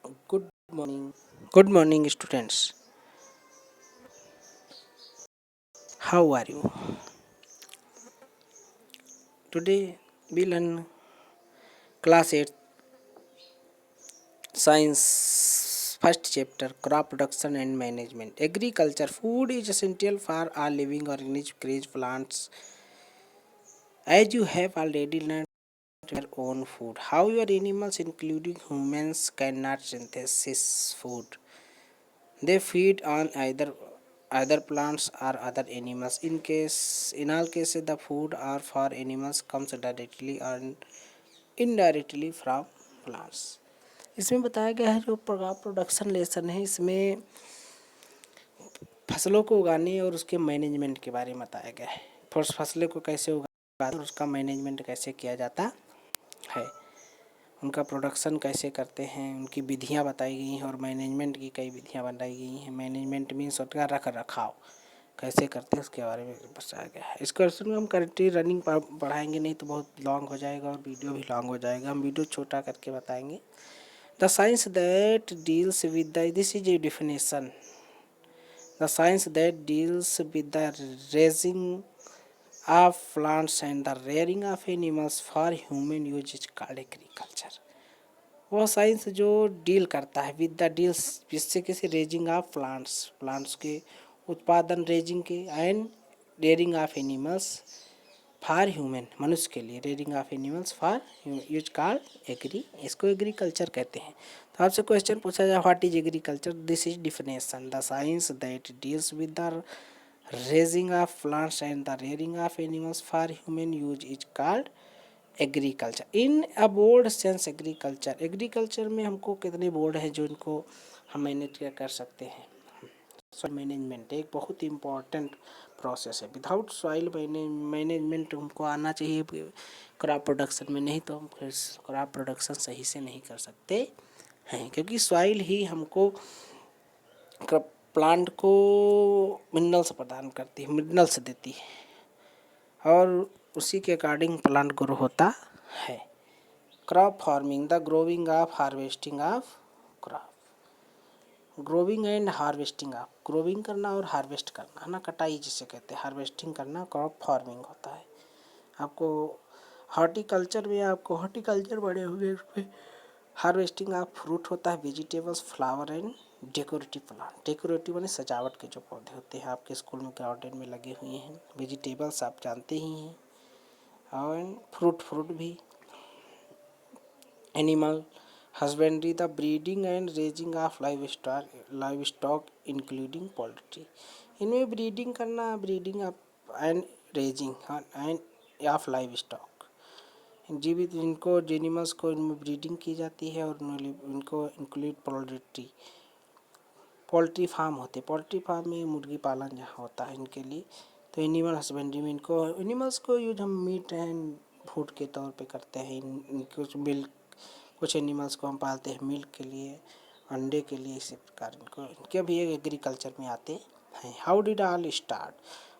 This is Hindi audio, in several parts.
Good morning. Good morning, students. How are you? Today we learn class 8 science first chapter crop production and management. Agriculture food is essential for all living organisms, create plants. As you have already learned your own food, how your animals, including humans, cannot synthesize food. They feed on either plants or other animals. In all cases, the food or for animals comes directly or indirectly from plants. इसमें बताया गया है जो प्रोडक्शन लेसन है, इसमें फसलों को उगाने और उसके मैनेजमेंट के बारे में बताया गया है। फसलों को कैसे उगाते और उसका मैनेजमेंट कैसे किया जाता है, उनका प्रोडक्शन कैसे करते हैं, उनकी विधियाँ बताई गई हैं और मैनेजमेंट की कई विधियाँ बताई गई हैं। मैनेजमेंट मीन्स उसका रख रखाव कैसे करते हैं उसके बारे में बताया गया है। इस क्वेश्चन में हम करेक्टली रनिंग पढ़ाएंगे, नहीं तो बहुत लॉन्ग हो जाएगा और वीडियो भी लॉन्ग हो जाएगा। हम वीडियो छोटा करके बताएंगे। The science that deals with the this is a definition the science that deals with the raising of plants and the rearing of animals for human use is called agriculture. वो साइंस जो डील करता है विद द डील्स, जिससे किसी रेजिंग ऑफ प्लांट्स के उत्पादन, रेजिंग के, and rearing of animals for human, मनुष्य के लिए, rearing of animals for use called agri, इसको एग्रीकल्चर कहते हैं। तो आपसे क्वेश्चन पूछा जाए what is agriculture, this is definition the science that deals with the raising of plants and the rearing of animals for human use is called agriculture. In a board sense agriculture में हमको कितने बोर्ड हैं जो इनको हम मैनेज कर सकते हैं। सॉइल मैनेजमेंट एक बहुत इम्पॉर्टेंट प्रोसेस है। विदाउट सॉइल मैनेजमेंट हमको आना चाहिए क्रॉप प्रोडक्शन में, नहीं तो हम फिर क्रॉप प्रोडक्शन सही से नहीं कर सकते हैं, क्योंकि सॉइल ही हमको प्लांट को मिनरल्स प्रदान करती है, मिनरल्स देती है और उसी के अकॉर्डिंग प्लांट ग्रो होता है। Crop farming the growing of harvesting of crop. Growing and harvesting of, growing करना और हार्वेस्ट करना है ना, कटाई जिसे कहते हैं, हार्वेस्टिंग करना क्रॉप फार्मिंग होता है। आपको हॉर्टिकल्चर में आपको हॉर्टिकल्चर बड़े हुए उसमें हार्वेस्टिंग ऑफ फ्रूट होता है, vegetables, flower and decorative plant. Decorative यानी सजावट के जो पौधे होते हैं, आपके स्कूल में गार्डन में लगे हुए हैं। वेजिटेबल्स आप जानते ही हैं, और फ्रूट भी। Animal husbandry the breeding and raising of live stock including poultry. इनमें ब्रीडिंग करना, breeding and raising end of live stock, जीवित इनको एनिमल्स को इनमें ब्रीडिंग की जाती है और इनको इंक्लूड पोल्ट्री फार्म होते हैं। पोल्ट्री फार्म में मुर्गी पालन जहाँ होता है इनके लिए, तो एनिमल हस्बेंड्री में इनको एनिमल्स को यूज हम मीट एंड फूड के तौर पे करते हैं। इनको मिल्क, कुछ एनिमल्स को हम पालते हैं मिल्क के लिए, अंडे के लिए, इसी प्रकार इनके भी एग्रीकल्चर में आते हैं। How did all start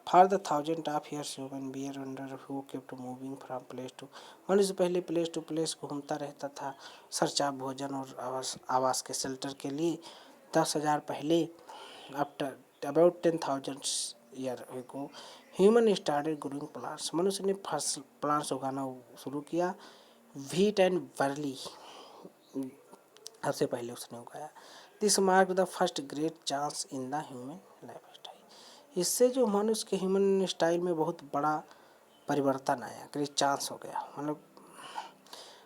for the thousand of years human bear under who kept moving from place to. मनुष्य पहले प्लेस टू प्लेस घूमता रहता था सर्च ऑफ भोजन और आवास के शेल्टर के लिए। 10,000 पहले, आफ्टर अबाउट 10,000 ईयर को ह्यूमन स्टार्टेड ग्रोइंग प्लांट्स, मनुष्य ने प्लांट्स उगाना शुरू किया। व्हीट एंड बर्ली सबसे पहले उसने उगाया। This mark the first great chance in the human life style. इससे जो मनुष्य के ह्यूमन स्टाइल में बहुत बड़ा परिवर्तन आया, ग्रेट चांस हो गया। मतलब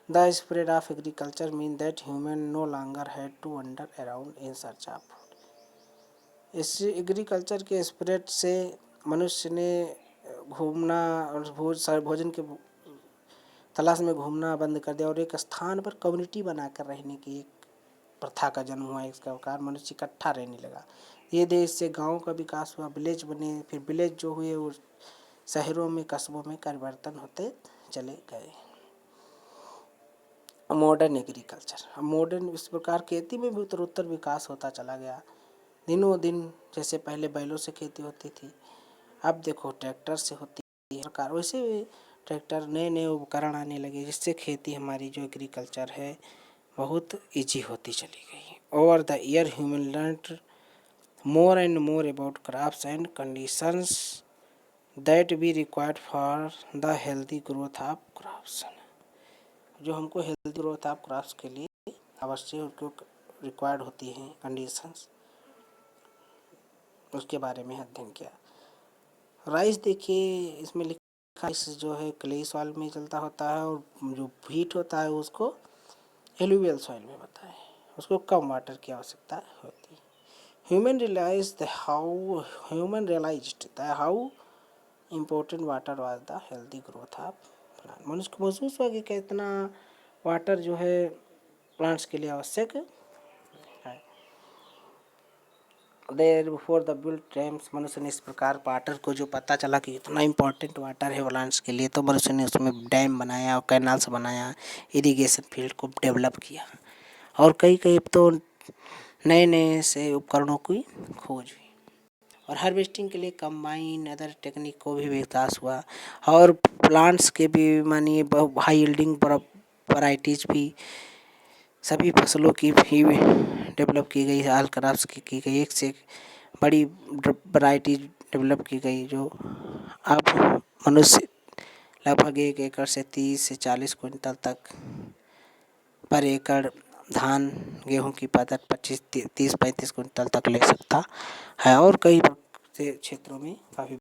the spread of agriculture mean that human no longer had to wander around in search of food. इस एग्रीकल्चर के स्प्रेड से मनुष्य ने घूमना और भोजन के तलाश में घूमना बंद कर दिया और एक स्थान पर कम्युनिटी बनाकर रहने की एक प्रथा का जन्म हुआ। इसका कारण मनुष्य इकट्ठा रहने लगा। ये देश से गांव का विकास हुआ, विलेज बने, फिर विलेज जो हुए वो शहरों में, कस्बों में परिवर्तन होते चले गए। मॉडर्न एग्रीकल्चर, अब मॉडर्न इस प्रकार खेती में भी उत्तरोत्तर विकास होता चला गया। दिनों दिन जैसे पहले बैलों से खेती होती थी, अब देखो ट्रैक्टर से होती है। प्रकार वैसे ट्रैक्टर, नए नए उपकरण आने लगे, जिससे खेती हमारी जो एग्रीकल्चर है बहुत इजी होती चली गई। Over the year, human learned more and more about crops and conditions that be required for the healthy growth of crops. जो हमको हेल्दी ग्रोथ ऑफ क्रॉप्स के लिए आवश्यक रिक्वायर्ड होती हैं कंडीशंस, उसके बारे में अध्ययन किया। राइस देखिए इसमें लिखा, राइस जो है क्ले सॉइल में चलता होता है और जो व्हीट होता है उसको एलुवियल सॉइल में होता है, उसको कम वाटर की आवश्यकता होती है। Human realised how important water was the healthy growth of plant. मनुष्य को महसूस हुआ कि कितना वाटर जो है प्लांट्स के लिए आवश्यक है। Therefore the built dams, मनुष्य ने इस प्रकार वाटर को जो पता चला कि इतना इम्पोर्टेंट वाटर है प्लांट्स के लिए, तो मनुष्य ने उसमें डैम बनाया और कैनाल्स बनाया, इरिगेशन फील्ड को डेवलप किया और कई कई तो नए नए से उपकरणों की खोज हुई और हार्वेस्टिंग के लिए कंबाइन अदर टेक्निक को भी विकास हुआ और प्लांट्स के भी मानिए हाई यील्डिंग वैरायटीज भी, सभी फसलों की भी डेवलप की गई, ऑल क्रॉप्स की गई, एक से एक बड़ी वैरायटी डेवलप की गई, जो अब मनुष्य लगभग 1 एकड़ से 30 से 40 क्विंटल तक पर एकड़ धान गेहूं की पैदावार 25-30-35 क्विंटल तक ले सकता है और कई क्षेत्रों में काफ़ी